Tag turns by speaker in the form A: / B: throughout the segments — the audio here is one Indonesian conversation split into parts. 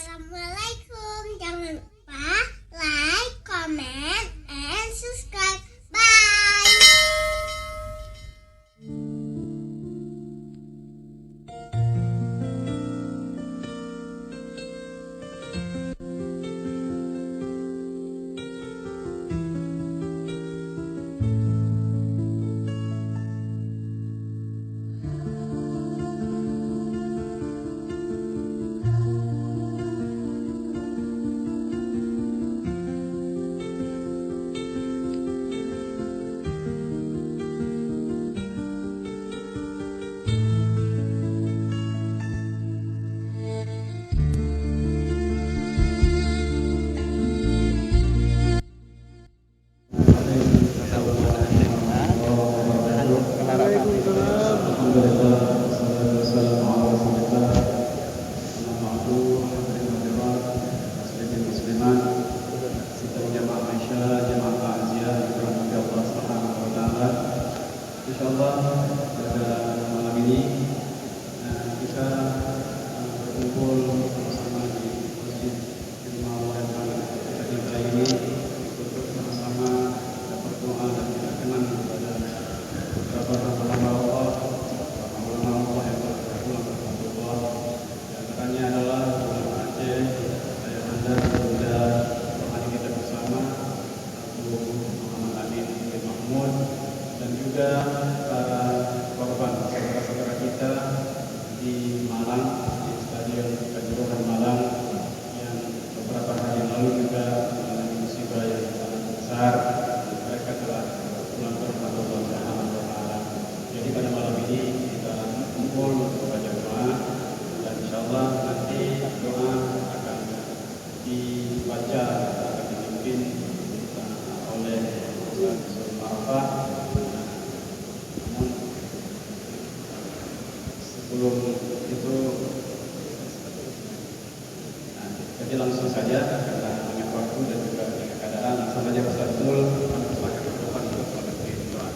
A: Assalamualaikum. Jangan lupa like, comment, and subscribe. Bye.
B: Insyaallah pada malam ini kita berkumpul bersama di Masjid Jemaah Allah yang paling kita cintai ini untuk sama-sama berdoa dan kita kenang kepada beberapa hamba Allah yang berpulang kepada Allah. Di antaranya adalah ulama Aceh, ayah anda juga temani kita bersama Abu Muhammad Amin bin Mahmud, dan juga para korban saudara-saudara kita di Malang, di Stadion Kanjuruhan Malang yang beberapa hari lalu juga mengalami musibah yang sangat besar. Mereka telah pulang kepada Allah Subhanahu wa Ta'ala. Jadi pada malam ini kita kumpul untuk baca doa, dan insyaallah nanti doa akan dibaca, akan dipimpin oleh Ustaz Arafah. Sebelum itu, jadi langsung saja karena banyak waktu dan juga banyak keadaan, langsung saja Ustaz Zul silakan berdoa untuk mengakhiri doa.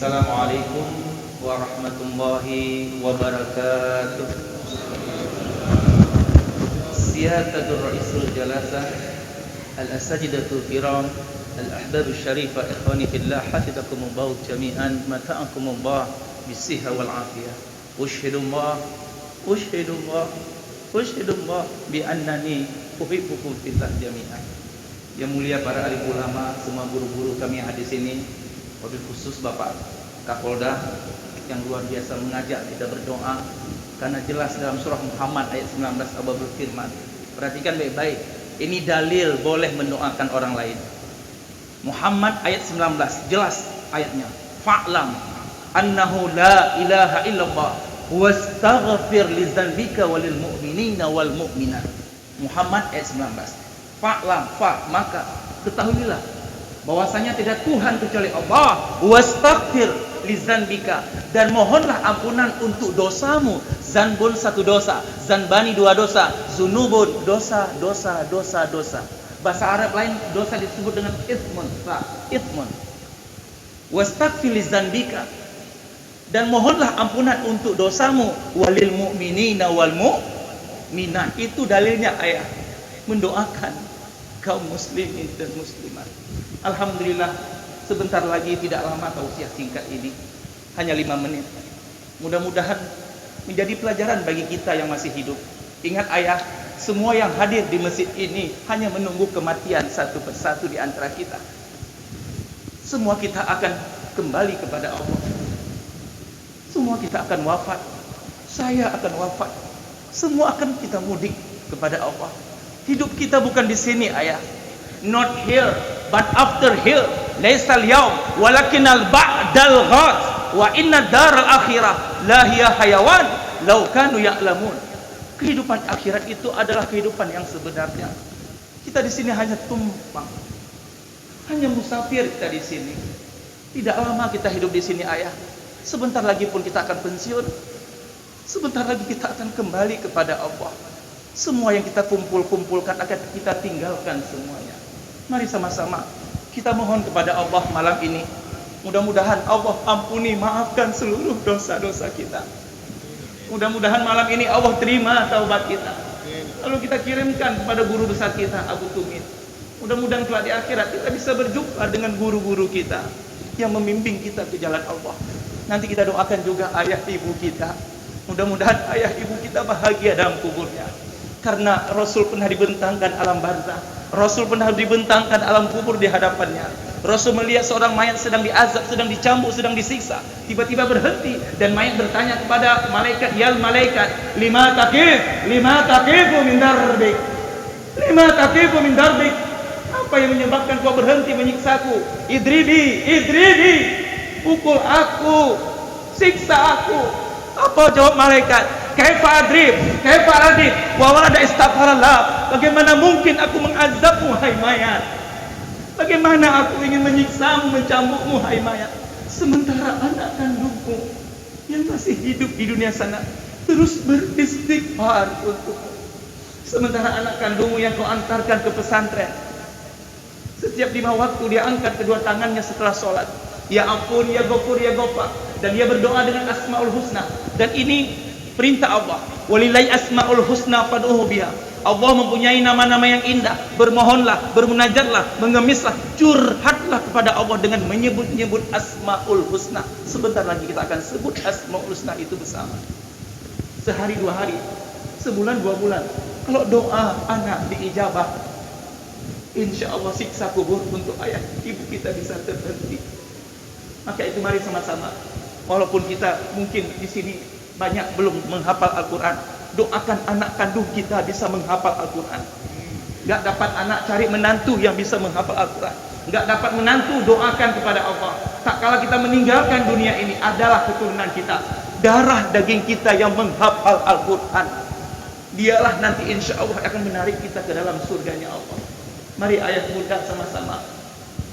C: Assalamualaikum warahmatullahi wabarakatuh. Siyatatul Ra'isul Jalasah, Al-Asajidatul Kiram, Al-Ahbab Syarifah, Ikhwani Fillah, Hafizakumullah jami'an, Mata'akumullah bisihha wal afiyah. Ushhidullah bi annani uhibbukum fillah jami'an. Yang mulia para alim ulama, semua guru-guru kami yang ada di sini, wabil khusus Bapak Kapolda yang luar biasa mengajak kita berdoa, karena jelas dalam surah Muhammad ayat 19 Allah berfirman. Perhatikan baik-baik, ini dalil boleh mendoakan orang lain. Muhammad ayat 19, jelas ayatnya. Fa'lam annahu la ilaha illallah wastaghfir lidzanbika walil mu'minina wal mu'minat. Muhammad ayat 19. Fa'lam maka ketahuilah bahwasanya tidak Tuhan kecuali Allah. Wastaghfir lidzanbika, dan mohonlah ampunan untuk dosamu. Zanbun satu dosa, zanbani dua dosa, zunubun dosa. Bahasa Arab lain dosa disebut dengan ithmun. Ithmun. Wastaghfir lidzanbika, dan mohonlah ampunan untuk dosamu. Walil mu'minina wal mu'minat. Itu dalilnya ayah mendoakan kaum muslimin dan muslimat. Alhamdulillah, sebentar lagi, tidak lama tausiah singkat ini, hanya 5 menit. Mudah-mudahan menjadi pelajaran bagi kita yang masih hidup. Ingat ayah, semua yang hadir di masjid ini hanya menunggu kematian satu persatu di antara kita. Semua kita akan kembali kepada Allah. Semua kita akan wafat. Saya akan wafat. Semua akan kita mudik kepada Allah. Hidup kita bukan di sini ayah. Not here, but after here. Laisal yaum, walakinal ba'dal ghad. Wa inna daral akhirah la hiya hayawan law kanu ya'lamun. Kehidupan akhirat itu adalah kehidupan yang sebenarnya. Kita di sini hanya tumpang, hanya musafir kita di sini. Tidak lama kita hidup di sini ayah. Sebentar lagi pun kita akan pensiun. Sebentar lagi kita akan kembali kepada Allah. Semua yang kita kumpulkan akan kita tinggalkan semuanya. Mari sama-sama kita mohon kepada Allah malam ini. Mudah-mudahan Allah ampuni, maafkan seluruh dosa-dosa kita. Mudah-mudahan malam ini Allah terima taubat kita. Lalu kita kirimkan kepada guru besar kita, Abu Tumit. Mudah-mudahan kelak di akhirat kita bisa berjumpa dengan guru-guru kita yang membimbing kita ke jalan Allah. Nanti kita doakan juga ayah ibu kita. Mudah-mudahan ayah ibu kita bahagia dalam kuburnya. Karena Rasul pernah dibentangkan alam barzah. Rasul pernah dibentangkan alam kubur di hadapannya. Rasul melihat seorang mayat sedang diazab, sedang dicambuk, sedang disiksa. Tiba-tiba berhenti dan mayat bertanya kepada malaikat, "Ya malaikat, lima taqifu min darbik? Lima taqifu min darbik?" Apa yang menyebabkan kau berhenti menyiksaku? Idribi, pukul aku, siksa aku. Apa jawab malaikat? Kaifa adrib, wa walada istaghfarallah. Bagaimana mungkin aku mengazabmu hai mayat? Bagaimana aku ingin menyiksamu, mencambukmu hai mayat? Sementara anak kandungmu yang masih hidup di dunia sana terus beristighfar untukmu. Sementara anak kandungmu yang kau antarkan ke pesantren, setiap 5 waktu dia angkat kedua tangannya setelah sholat, ya ampun, ya ghafur, ya ghafar, dan dia berdoa dengan asmaul husna. Dan ini perintah Allah, walillahi asmaul husna fad'uhu biha. Allah mempunyai nama-nama yang indah. Bermohonlah, bermunajatlah, mengemislah, curhatlah kepada Allah dengan menyebut-nyebut asmaul husna. Sebentar lagi kita akan sebut asmaul husna itu bersama. Sehari 2 hari, sebulan 2 bulan. Kalau doa anak diijabah, insya Allah siksa kubur untuk ayah ibu kita bisa terhenti. Maka itu mari sama-sama, walaupun kita mungkin di sini banyak belum menghafal Al-Quran, doakan anak kandung kita bisa menghafal Al-Quran. Gak dapat anak, cari menantu yang bisa menghafal Al-Quran. Gak dapat menantu, doakan kepada Allah. Tak kala kita meninggalkan dunia ini adalah keturunan kita, darah daging kita yang menghafal Al-Quran. Dialah nanti insya Allah akan menarik kita ke dalam surganya Allah. Mari ayah muda sama-sama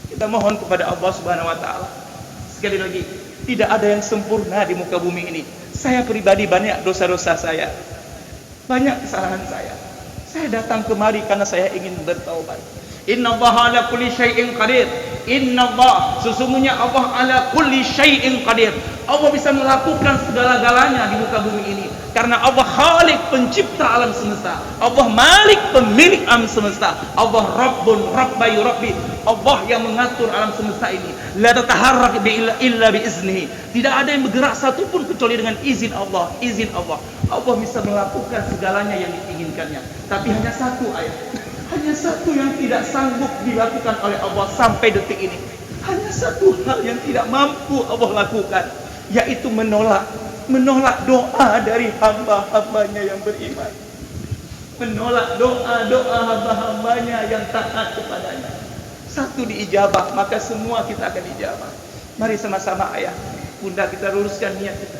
C: kita mohon kepada Allah Subhanahu wa ta'ala. Sekali lagi, tidak ada yang sempurna di muka bumi ini. Saya pribadi banyak dosa-dosa saya, banyak kesalahan saya. Saya datang kemari karena saya ingin bertaubat. Innallaha ala kulli syai'in qadir. Innallah, sesungguhnya Allah ala kulli syai'in qadir. Allah bisa melakukan segala-galanya di muka bumi ini karena Allah Khalik, pencipta alam semesta. Allah Malik, pemilik alam semesta. Allah Rabbun Rabbai Rabbi, Allah yang mengatur alam semesta ini. La tataharrak illa bi iznihi. Tidak ada yang bergerak satupun kecuali dengan izin Allah. Izin Allah. Allah bisa melakukan segalanya yang diinginkannya. Tapi hanya satu ayat, hanya satu yang tidak sanggup dilakukan oleh Allah sampai detik ini. Hanya satu hal yang tidak mampu Allah lakukan, yaitu menolak doa dari hamba-hambanya yang beriman. Menolak doa hamba-hambanya yang taat kepadanya. Satu diijabah, maka semua kita akan ijabah. Mari sama-sama ayah, bunda, kita luruskan niat kita.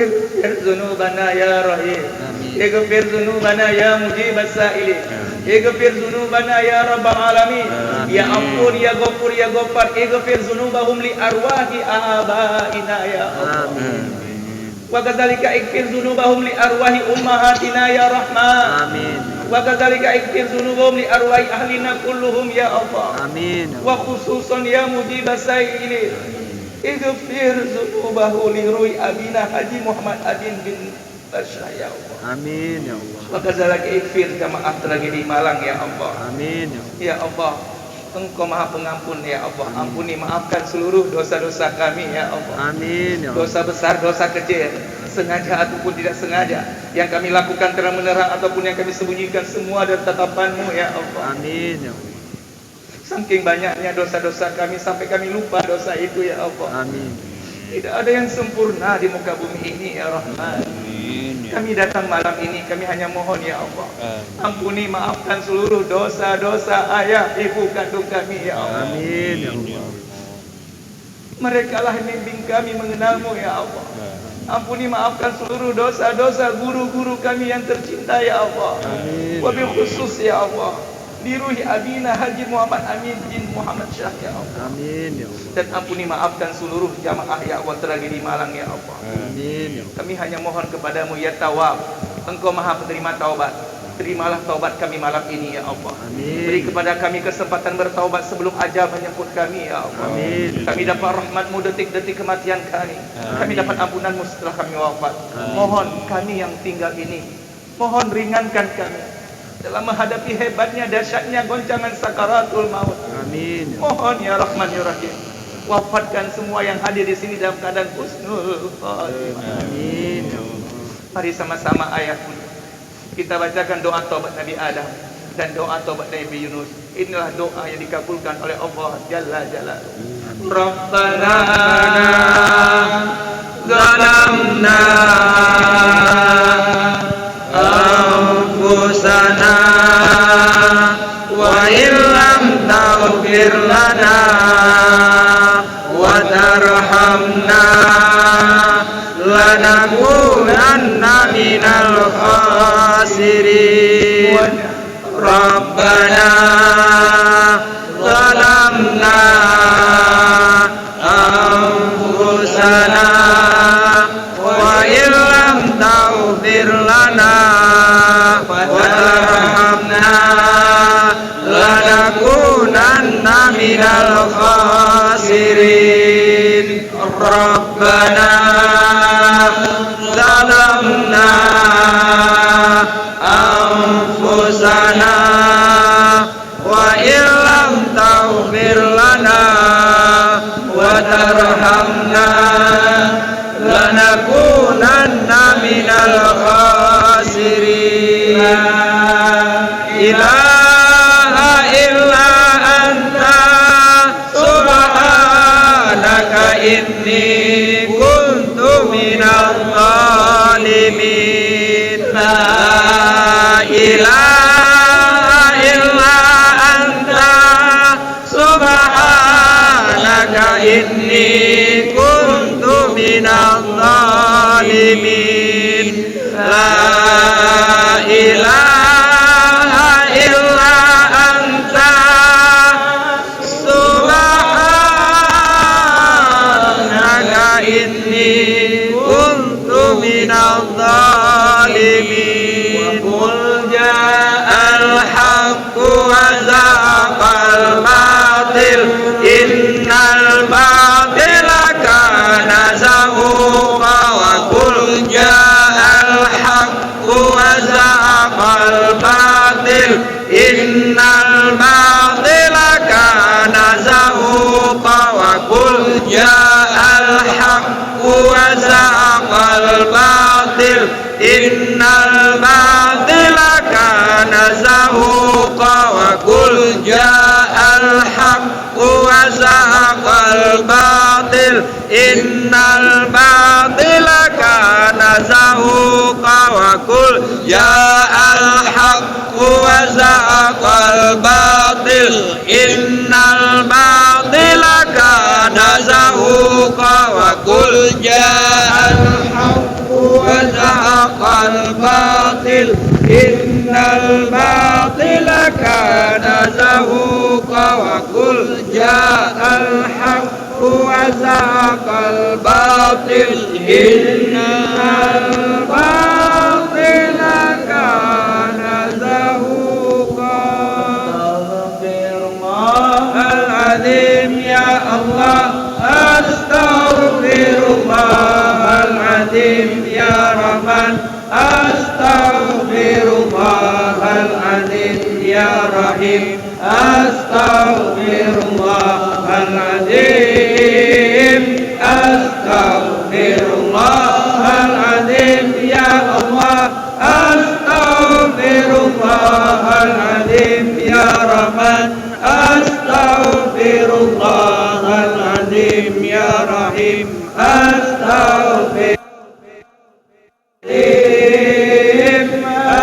C: Ighfir dzunubana ya Rahim. Ighfir dzunubana ya Mujibas Sa'ilin. Ighfir dzunubana ya Rabbal Alamin. Ya Ampun ya Ghafur ya Ghaffar. Ighfir dzunubahum li arwahi abaina ya Allah. Wa kadzalika ighfir dzunubahum li arwahi ummahatina ya Rahman. Wa kadzalika ighfir dzunubahum li arwahi ahlina kulluhum ya Allah. Wa khususan ya Mujibas Sa'ilin. Ighfir dzunubahu li ruhi abina Haji Muhammad Adin bin Basyah ya Allah.
D: Amin ya Allah.
C: Wa kadzalika ighfir jamaah tragedi Malang ya Allah.
D: Amin
C: Ya
D: ya Allah.
C: Allah, Engkau Maha Pengampun ya Allah. Ampuni maafkan seluruh dosa-dosa kami ya Allah.
D: Amin ya Allah.
C: Dosa besar, dosa kecil, sengaja ataupun tidak sengaja, yang kami lakukan terang-menerang ataupun yang kami sembunyikan, semua dari tatapan-Mu ya Allah.
D: Amin ya Allah.
C: Saking banyaknya dosa-dosa kami sampai kami lupa dosa itu ya Allah.
D: Amin.
C: Tidak ada yang sempurna di muka bumi ini ya Rahman. Kami datang malam ini, kami hanya mohon ya Allah, ampuni maafkan seluruh dosa-dosa ayah ibu kandung kami ya Allah.
D: Amin ya Allah.
C: Mereka lah yang bimbing kami mengenal-Mu ya Allah. Ampuni maafkan seluruh dosa-dosa guru-guru kami yang tercinta ya Allah.
D: Amin.
C: Wabil khusus ya Allah, di ruhi abina Haji Muhammad Amin bin Muhammad Syah ya Allah.
D: Amin ya Allah.
C: Dan ampuni maafkan seluruh jamaah ya Allah tragedi Malang ya Allah.
D: Amin ya Allah.
C: Kami hanya mohon kepadamu ya Tawwab, Engkau Maha Penerima taubat. Terimalah taubat kami malam ini ya Allah.
D: Amin.
C: Beri kepada kami kesempatan bertaubat sebelum ajal menjemput kami ya Allah.
D: Amin.
C: Kami dapat rahmat-Mu detik-detik kematian kami. Kami dapat ampunan-Mu setelah kami wafat. Mohon kami yang tinggal ini, mohon ringankan kami dalam menghadapi hebatnya, dahsyatnya goncangan sakaratul maut.
D: Amin.
C: Mohon ya Rahman ya Rahim, wafatkan semua yang hadir di sini dalam keadaan husnul khatimah.
D: Amin ya Allah.
C: Mari sama-sama ayat kita bacakan doa taubat Nabi Adam dan doa taubat Nabi Yunus. Inilah doa yang dikabulkan oleh Allah Jalla Jalaluhu. Rabbana zalamna anfusana wa illam taghfir lana wa tarhamna lanakunanna minal khasirin. Rabbana zalamna anfusana wa illam taghfir lana wa tarhamna lanakunanna minal khasirin. Rabbana zalamna anfusana wa illam taghfir lana wa tarhamna lanakunanna minal khasirin. Ilaha illa anta subhanaka inni kuntu minal zalimin. La ilaha illa anta subhanaka inni kuntu minal zalimin. La ilaha illa anta subhanaka inni kuntu minal zalimin. Qul ja'al haqqu wa zahaqal batil innal batila kana zahuqa. Wa qul ja'al haqqu wa zahaqal batil innal batila kana zahuqa. Wa qul ja'al haqqu wa zahaqal batil innal batila kana zahuqa. Wa qul ja'al haqqu wa zahaqal batil innal batila kana zahuqa. Wa qul ja'al haqqu wa zahaqal batil innal batila kana zahuqa. Wa qul ja'al haqqu جاء الحق وزهق الباطل إن الباطل كان زهوقا أستغفر الله العظيم يا الله أستغفر الله العظيم يا رحمن أستغفر الله العظيم يا رحيم أستغفر الله العظيم أستغفر الله العظيم يا الله أستغفر الله العظيم يا رحمن أستغفر الله العظيم يا رحيم أستغفر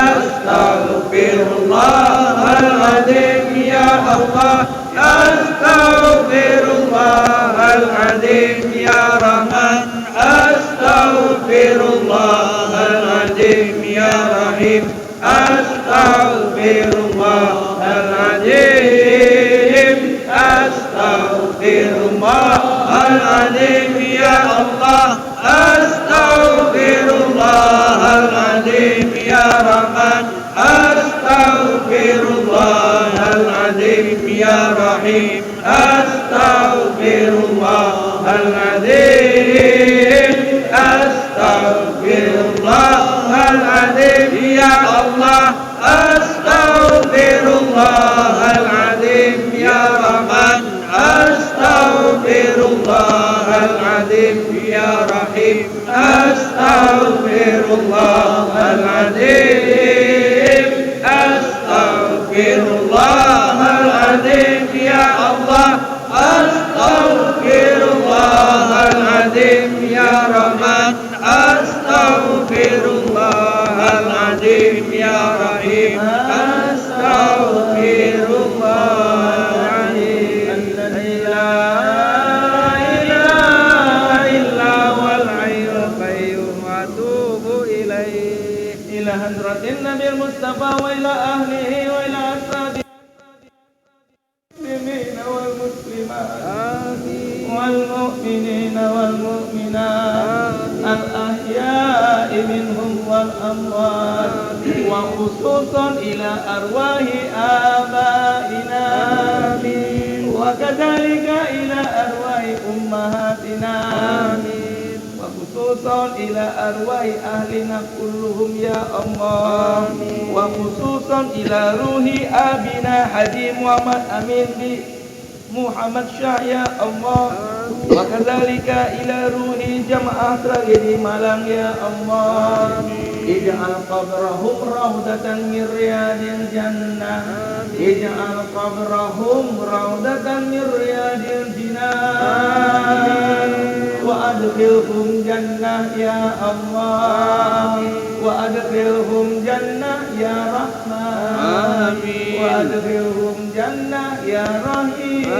C: أستغفر الله العظيم يا الله أستغفر الله العظيم يا رحمن أستغفر الله العظيم يا رحيم أستغفر الله العظيم أستغفر الله العظيم يا الله أستغفر الله العظيم يا رحمن أستغفر الله العظيم يا رحيم أستغفر الله العظيم أستغفر الله العظيم يا الله أستغفر الله العظيم يا رحمن أستغفر الله العظيم يا رحيم أستغفر الله العظيم أستغفر الله العظيم يا الله أستغفر الله العظيم يا رحمن أستغفر الله العظيم يا رحيم أستغفر الله العظيم لا إله إلا هو الحي القيوم أتوب إليه إلى حضرة النبي المصطفى وإلى أهله وإلى أصحابه المسلمين والمسلمات والمؤمنين والمؤمنات الأحياء منهم والأموات وخصوصا إلى أرواح آبائنا وكذلك إلى أرواح أمهاتنا وخصوصا إلى أرواح أهلنا كلهم يا الله وخصوصا إلى روح أبينا حجي محمد أمين محمد شاه يا الله وكذلك إلى روح جماعة تراجيدي Malang يا الله اجعل قبرهم روضة من رياض الجنة اجعل قبرهم روضة من رياض الجنان وأدخلهم جنة يا الله وأدخلهم جنة يا رحمن وأدخلهم جنة يا رحيم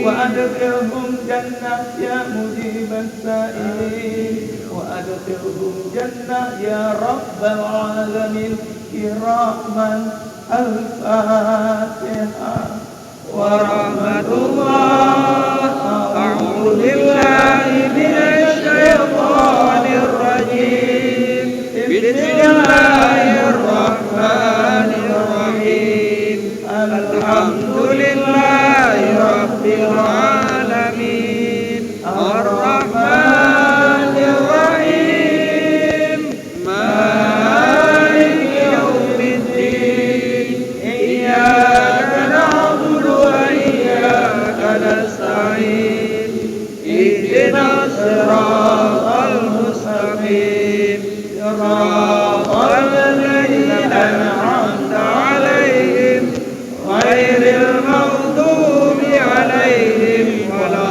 C: وأدخلهم جنة يا مجيب السائلين وأدخلهم جنة يا رب العالمين برحمة الفاتحة ورحمة الله أعوذ بالله من الشيطان الرجيم بسم الله الرحمن الرحيم الحمد لله رب العالمين الرحمن الرحيم مالك يوم الدين إياك نعبد وإياك نستعين اهدنا الصراط المستقيم صراط الذين أنعمت عليهم غير المغضوب عليهم ولا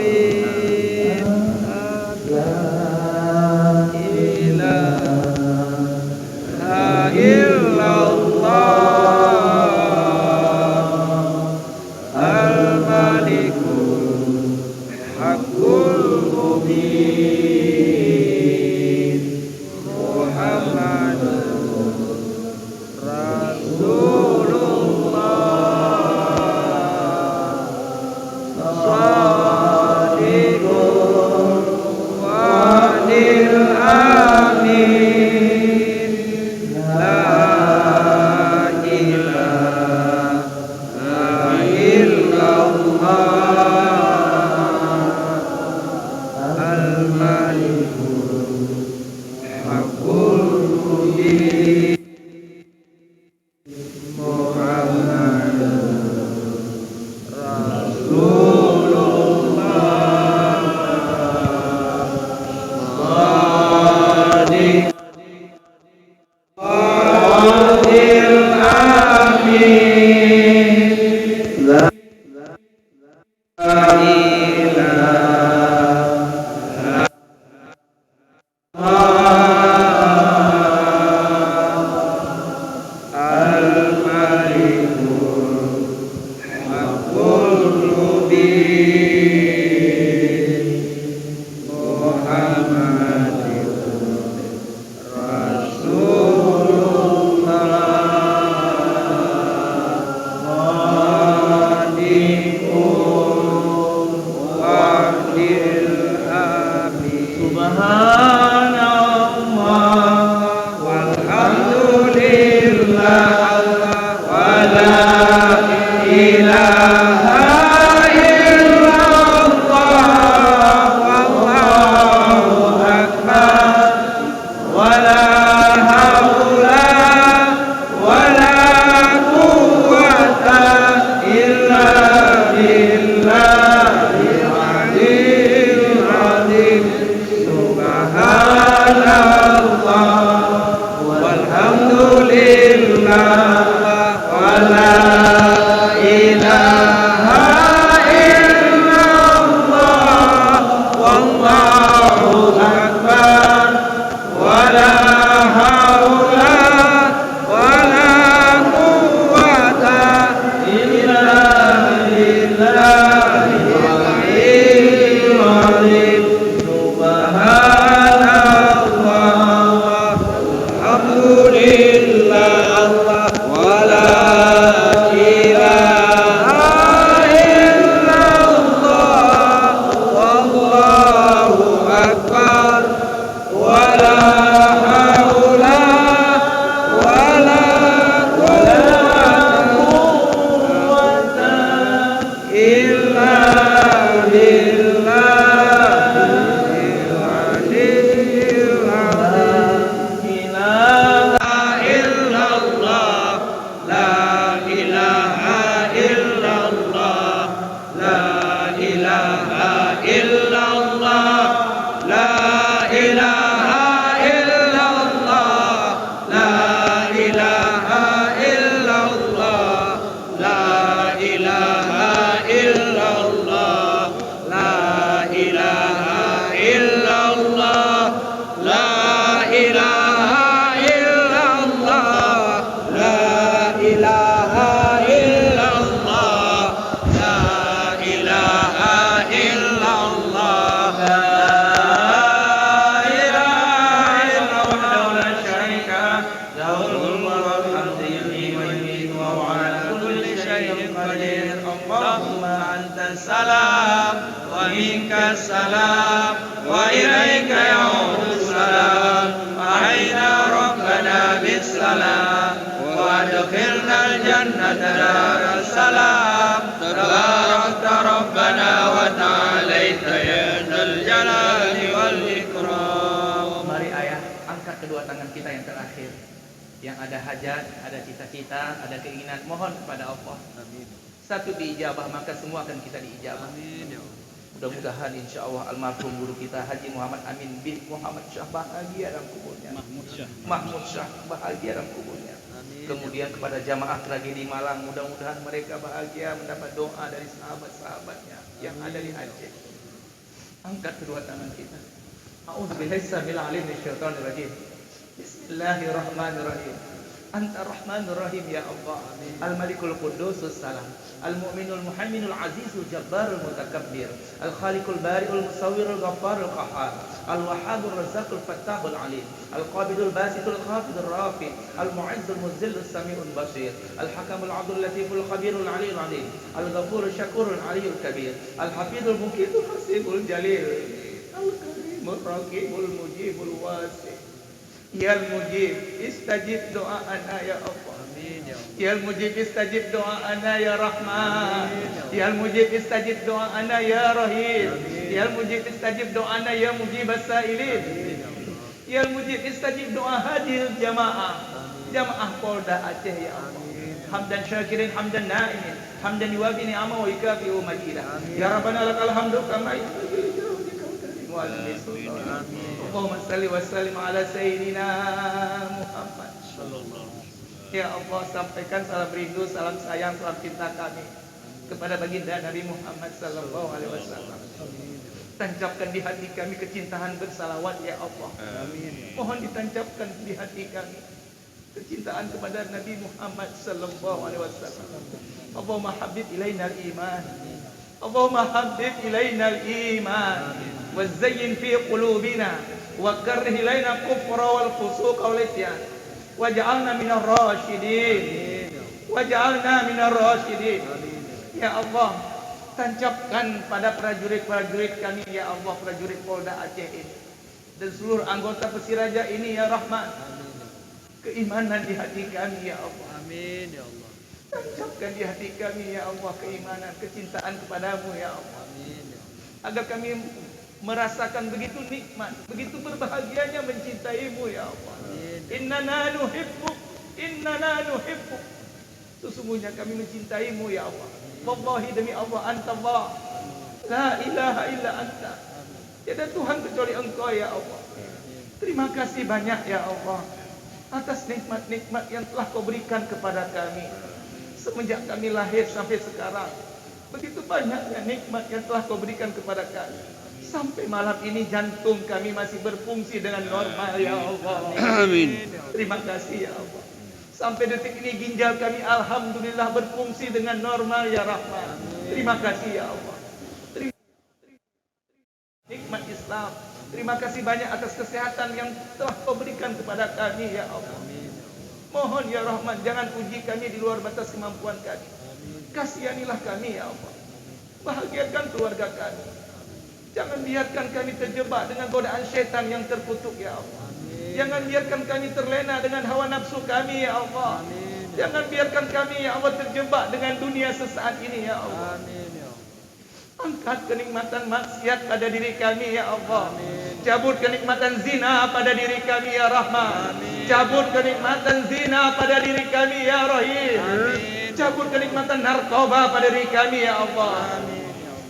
C: الضالين لا إله إلا الله الملك الحق المبين محمد رسول الله Shadiqun Wadil Amin La ilaha illallah Al-Malikul Haqqul Mubin Muhammadun Rasulullah Shadiq Wadil Amin La kedua tangan kita yang terakhir, yang ada hajat, ada cita-cita, ada keinginan, mohon kepada Allah.
D: Amin.
C: Satu diijabah, maka semua akan kita diijabah.
D: Amin.
C: Mudah-mudahan insya Allah almarhum guru kita Haji Muhammad Amin bin Muhammad Syah bahagia dalam kuburnya. Mahmud Syah bahagia dalam kuburnya.
D: Amin.
C: Kemudian kepada jamaah tragedi Malang, mudah-mudahan mereka bahagia mendapat doa dari sahabat-sahabatnya yang ada di Aceh. Angkat kedua tangan kita. A'udzubillahi minasyaitonir rajim. Bismillahirrahmanirrahim. Anta Rahmanur Rahim ya Allah. Al-Malikul Qudusus Salam, Al-Mu'minul Muhaiminul Azizul Jabbarul Mutakabbir, Al-Khaliqul Bari'ul Musawwirul Ghaffarul Qahhar, Al-Wahhabur Razzaqul Fattahul Alim, Al-Qabidul Basitul Khafidul Rafi, Al-Mu'izzul Muzzillus Sami'ul Basir, Al-Hakamul 'Adlul Latiful Khabirul 'Aliyul 'Alim, Al-Ghafurul Syakurul 'Aliyyul Kabir, Al-Hafizul Muqitul Hasibul Jalil, Al-Karimur Raqibul Mujibul Wasi'. Ya Al-Mujib, istajib doa'ana ya Allah. Ya Al-Mujib, istajib doa'ana ya Rahman. Ya Al-Mujib, istajib doa'ana ya Rahim. Ya Al-Mujib, istajib doa'ana ya Mujibas Sa'ilin. Ya Al-Mujib, istajib doa hadir jamaah Polda Aceh ya Allah. Hamdan syakirin, hamdan na'imin, hamdan yuwafi ni'ama wa yukafi'u majidah. Ya Rabbana lakal hamdu kama Allahumma salli wa sallim ala sayyidina Muhammad. Ya Allah, sampaikan salam rindu, salam sayang, salam cinta kami kepada baginda Nabi Muhammad sallallahu alaihi wasallam. Tancapkan di hati kami kecintaan bersalawat ya Allah. Mohon ditancapkan di hati kami kecintaan kepada Nabi Muhammad sallallahu alaihi wasallam. Allahumma habib ilainal iman. Allahumma habib ilainal iman. وزين في قلوبنا وكره إلينا الكفر والفسوق والعصيان واجعلنا من الراشدين ya Allah, tancapkan pada prajurit-prajurit kami ya Allah, prajurit Polda Aceh ini dan seluruh anggota Persiraja ini ya Rahman, keimanan di hati kami ya Allah.
D: Amin ya Allah.
C: Tancapkan di hati kami ya Allah keimanan, kecintaan kepadamu ya Allah.
D: Amin ya Allah.
C: Agar kami merasakan begitu nikmat, begitu berbahagianya mencintaimu ya Allah. Innana nuhibbuk. Sesungguhnya kami mencintaimu ya Allah. Wallahi demi Allah, anta Allah. La ilaha illa anta. Tiada Tuhan kecuali Engkau ya Allah. Terima kasih banyak ya Allah atas nikmat-nikmat yang telah Kau berikan kepada kami semenjak kami lahir sampai sekarang. Begitu banyaknya nikmat yang telah Kau berikan kepada kami. Sampai malam ini jantung kami masih berfungsi dengan normal ya Allah.
D: Amin.
C: Terima kasih ya Allah. Sampai detik ini ginjal kami alhamdulillah berfungsi dengan normal ya Rahman. Terima kasih ya Allah. Nikmat Islam. Terima kasih banyak atas kesehatan yang telah Kau berikan kepada kami ya Allah. Mohon ya Rahman, jangan uji kami di luar batas kemampuan kami. Kasihanilah kami ya Allah. Bahagiakan keluarga kami. Jangan biarkan kami terjebak dengan godaan syaitan yang terkutuk ya Allah. Jangan biarkan kami terlena dengan hawa nafsu kami ya Allah. Jangan biarkan kami ya Allah terjebak dengan dunia sesaat ini ya Allah. Angkat kenikmatan maksiat pada diri kami ya Allah. Cabut kenikmatan zina pada diri kami ya Rahman. Cabut kenikmatan zina pada diri kami ya Rahim. Cabut kenikmatan narkoba pada diri kami ya Allah.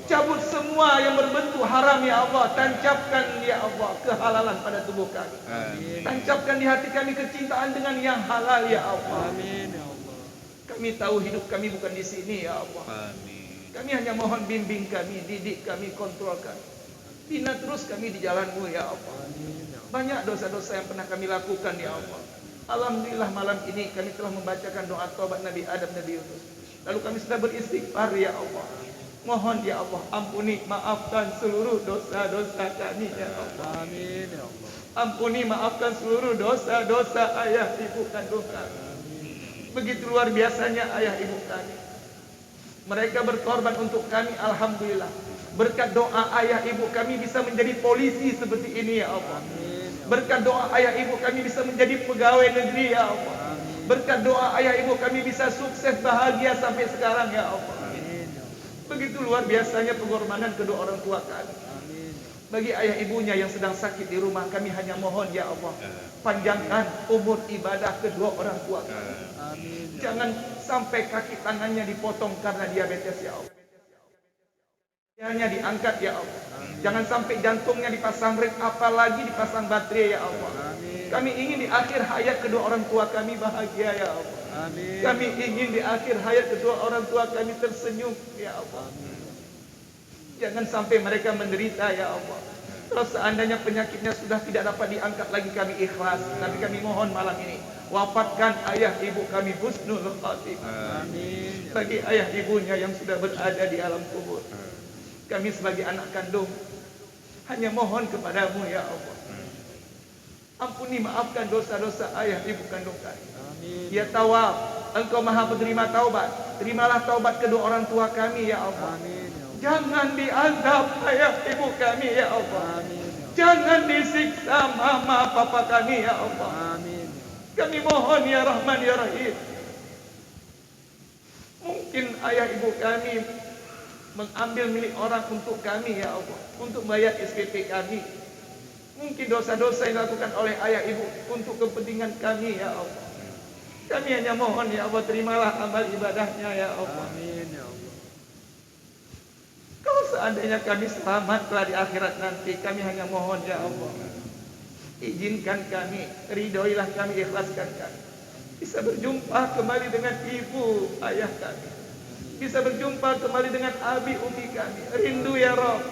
C: Cabut semua yang berbentuk haram ya Allah. Tancapkan ya Allah kehalalan pada tubuh kami. Tancapkan di hati kami kecintaan dengan yang halal ya Allah. Kami tahu hidup kami bukan di sini ya Allah. Kami hanya mohon bimbing kami, didik kami, kontrol kami. Bina terus kami di jalan-Mu ya Allah. Banyak dosa-dosa yang pernah kami lakukan ya Allah. Alhamdulillah malam ini kami telah membacakan doa taubat Nabi Adam, Nabi Yunus. Lalu kami sudah beristighfar ya Allah. Mohon ya Allah, ampuni, maafkan seluruh dosa-dosa kami ya Allah.
D: Amin ya Allah.
C: Ampuni, maafkan seluruh dosa-dosa ayah ibu kandung kami. Begitu luar biasanya ayah ibu kami. Mereka berkorban untuk kami, alhamdulillah. Berkat doa ayah ibu kami bisa menjadi polisi seperti ini ya Allah. Berkat doa ayah ibu kami bisa menjadi pegawai negeri ya Allah. Berkat doa ayah ibu kami bisa sukses bahagia sampai sekarang ya Allah. Begitu luar biasanya pengorbanan kedua orang tua kami. Bagi ayah ibunya yang sedang sakit di rumah, kami hanya mohon ya Allah, panjangkan umur ibadah kedua orang tua kami. Jangan sampai kaki tangannya dipotong karena diabetes ya Allah. Hanya diangkat ya Allah. Jangan sampai jantungnya dipasang ring, apalagi dipasang baterai ya Allah. Kami ingin di akhir hayat kedua orang tua kami bahagia ya Allah. Kami ingin di akhir hayat kedua orang tua kami tersenyum ya Allah. Jangan sampai mereka menderita ya Allah. Kalau seandainya penyakitnya sudah tidak dapat diangkat lagi, kami ikhlas. Tapi kami mohon malam ini, Wafatkan ayah ibu kami husnul khatimah.
D: Amin.
C: Bagi ayah ibunya yang sudah berada di alam kubur, kami sebagai anak kandung hanya mohon kepadamu ya Allah, ampuni maafkan dosa-dosa ayah ibu kandung kami.
D: Amin.
C: Ya Tawwab, Engkau Maha Penerima taubat. Terimalah taubat kedua orang tua kami ya Allah.
D: Amin. Ya Allah.
C: Jangan diazab ayah ibu kami ya Allah.
D: Amin. Ya Allah.
C: Jangan disiksa mama papa kami ya Allah.
D: Amin.
C: Kami mohon ya Rahman ya Rahim. Mungkin ayah ibu kami mengambil milik orang untuk kami ya Allah, untuk bayar SPP kami. Mungkin dosa-dosa yang dilakukan oleh ayah ibu untuk kepentingan kami ya Allah. Kami hanya mohon ya Allah, terimalah amal ibadahnya ya Allah.
D: Amin. Ya Allah.
C: Kalau seandainya kami selamat kelak di akhirat nanti, kami hanya mohon ya Allah, izinkan kami, ridhoilah kami, ikhlaskan kami, bisa berjumpa kembali dengan ibu ayah kami, bisa berjumpa kembali dengan abi umi kami. Rindu ya Rabb,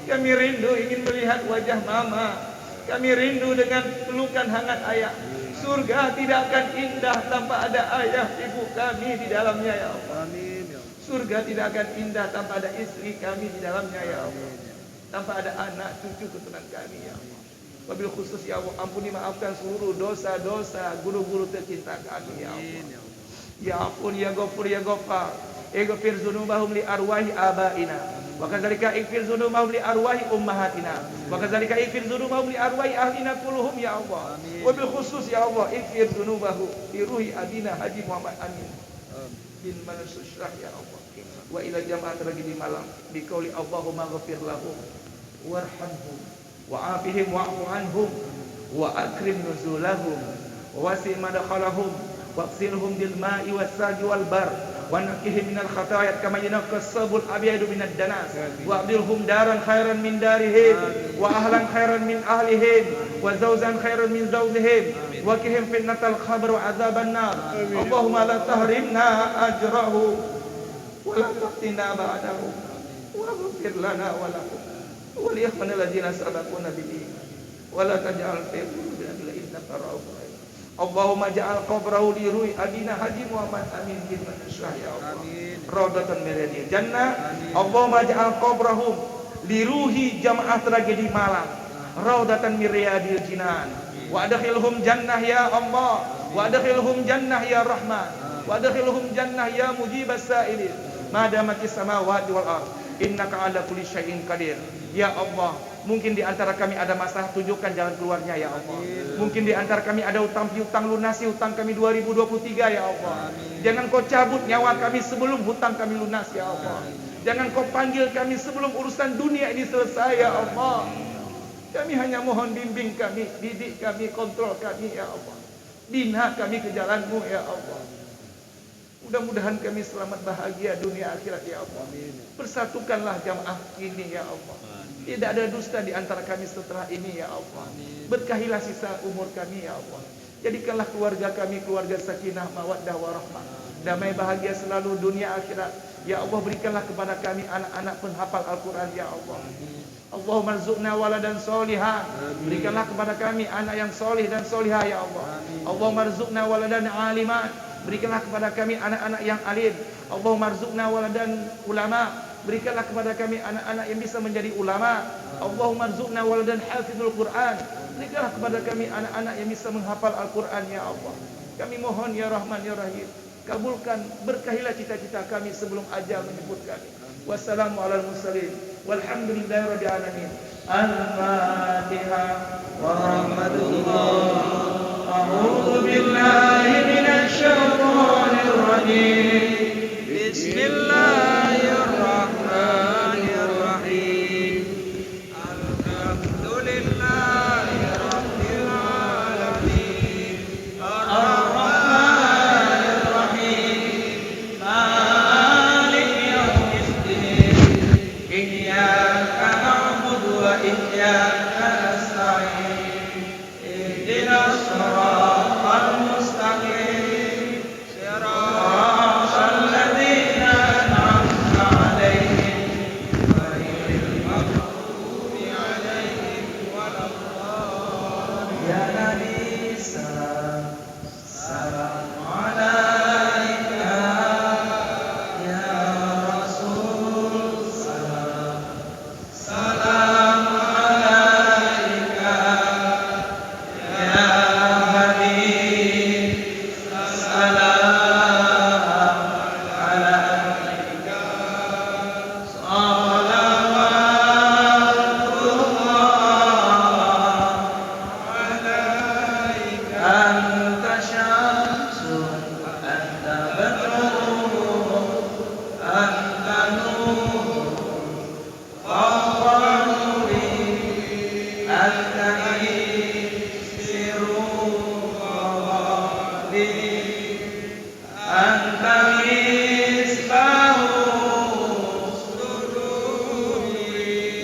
C: kami rindu ingin melihat wajah mama, kami rindu dengan pelukan hangat ayah. Surga tidak akan indah tanpa ada ayah ibu kami di dalamnya ya Allah.
D: Amin. Ya Allah.
C: Surga tidak akan indah tanpa ada istri kami di dalamnya ya Allah,
D: Amin. Ya Allah.
C: tanpa ada anak cucu keturunan kami ya Allah. Wabil khusus ya Allah, ampuni maafkan seluruh dosa-dosa guru-guru tercinta kami ya Allah.
D: Amin. Ya Allah.
C: Ya ampun ya Ghafur ya Ghaffar, ighfir dzunubahum li arwahi abaina, wa kadzalika ighfir dzunubahum li arwahi ummahatina, wa kadzalika ighfir dzunubahum li arwahi ahlina kulluhum ya Allah.
D: Amin.
C: Wabil khusus ya Allah, ighfir dzunubahu li ruhi abina Haji Muhammad Amin bin Mansusrah ya Allah. Wa ila jamaat lagi di malam bi qauli Allahumma ghafir lahum warhamhum wa'afihim wa'fu anhum wa akrim nuzulahum wa wasi' madkhalahum waqsilhum bil ma'i was sagi wal bar wa nakihim minal khataya kama yanqas sabul abyadu minad danas wa abdilhum daran khairan min darihim wa ahlan khairan min ahlihim wa zawjan khairan min zawjihim wa qihim fitnatal qabr wa adzaban nar. Allahumma la tahrimna ajrahu wa la taftina ba'dahu wa ighfir lana wa lahum wa li ikhwanil ladzina sabaquna bil iman wa la taj'al fi qulubina innaka ra'ufur rahim. Allahumma ja'al qabrahu li ruhi abina Haji Muhammad Amin bin Mansyah ya Allah.
D: Amin.
C: Raudatan min riyadil jannah. Allahumma ja'al qabrahu li ruhi jamaah tragedi Malang. Raudatan min riyadil jinan. Wa adkhilhum jannah ya Allah. Wa adkhilhum jannah ya Rahman. Wa adkhilhum jannah ya mujibas sa'ilin. Madamatis samawati wal ardh. Innaka ala kulli syai'in qadir. Ya Allah, mungkin di antara kami ada masalah, tunjukkan jalan keluarnya ya Allah. Mungkin di antara kami ada utang piutang, lunasi utang kami 2023 ya Allah. Jangan kau cabut nyawa kami sebelum hutang kami lunas ya Allah. Jangan kau panggil kami sebelum urusan dunia ini selesai ya Allah. Kami hanya mohon bimbing kami, didik kami, kontrol kami ya Allah. Bina kami ke jalanmu ya Allah. Mudah-mudahan kami selamat bahagia dunia akhirat ya Allah. Persatukanlah jamaah ini ya Allah. Tidak ada dusta di antara kami setelah ini ya Allah. Berkahilah sisa umur kami ya Allah. Jadikanlah keluarga kami keluarga sakinah, mawaddah, warahmah. Damai bahagia selalu dunia akhirat. Ya Allah, berikanlah kepada kami anak-anak penghafal Al-Quran ya Allah. Allahumma rzuqna waladan solihan. Berikanlah kepada kami anak yang solih dan solihah ya Allah. Allahumma rzuqna waladan aliman. Berikanlah kepada kami anak-anak yang alim. Allahumma rzuqna waladan ulama. Berikanlah kepada kami anak-anak yang bisa menjadi ulama. Allahumma rzuqna waladan hafizul Quran. Berikanlah kepada kami anak-anak yang bisa menghafal Al-Quran ya Allah. Kami mohon ya Rahman ya Rahim, kabulkan, berkahilah cita-cita kami sebelum ajal menyebut kami. Wassalamu ala mursalin walhamdulillahi rabbil alamin. Al-Fatihah wa rahmatullah. A'udzu billahi minasy syaithanir rajim.
D: Bismillahirrahmanirrahim. Alhamdulillahi rabbil alamin. Ar-Rahmanir Rahim. Maliki yaumiddin. Iyyaka na'budu wa iyyaka nasta'in. Ihdinas siratal mustaqim. Siratal ladzina an'amta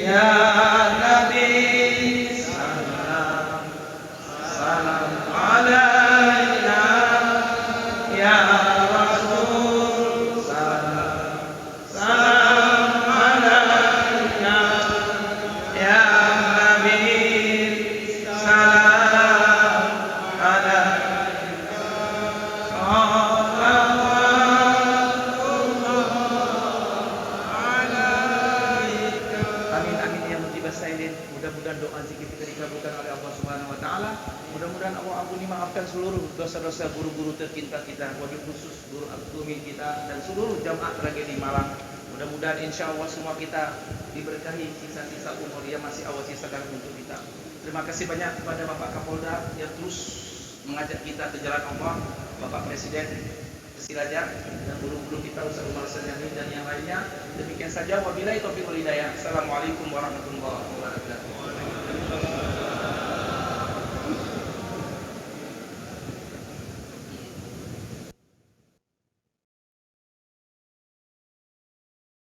D: Ya Nabi salam salam alaina ya Rasul salam salam alaina ya Nabi salam
C: Amin amin ya mujibas sailin. Mudah-mudahan doa zikir kita dikabulkan oleh Allah Subhanahu wa taala. Mudah-mudahan Allah ampuni maafkan seluruh dosa-dosa guru-guru tercinta kita, wabil khusus guru Abdul kita dan seluruh jamaah tragedi Malang. Mudah-mudahan insya Allah semua kita diberkahi sisa-sisa umur yang masih awal sisakan untuk kita. Terima kasih banyak kepada Bapak Kapolda yang terus mengajak kita ke jalan Allah, Bapak Presiden Siraja dan guru-guru kita Ustaz Umar Sanjani dan yang lainnya. Demikian saja wabillahi taufiq wal hidayah. Assalamualaikum warahmatullahi wabarakatuh.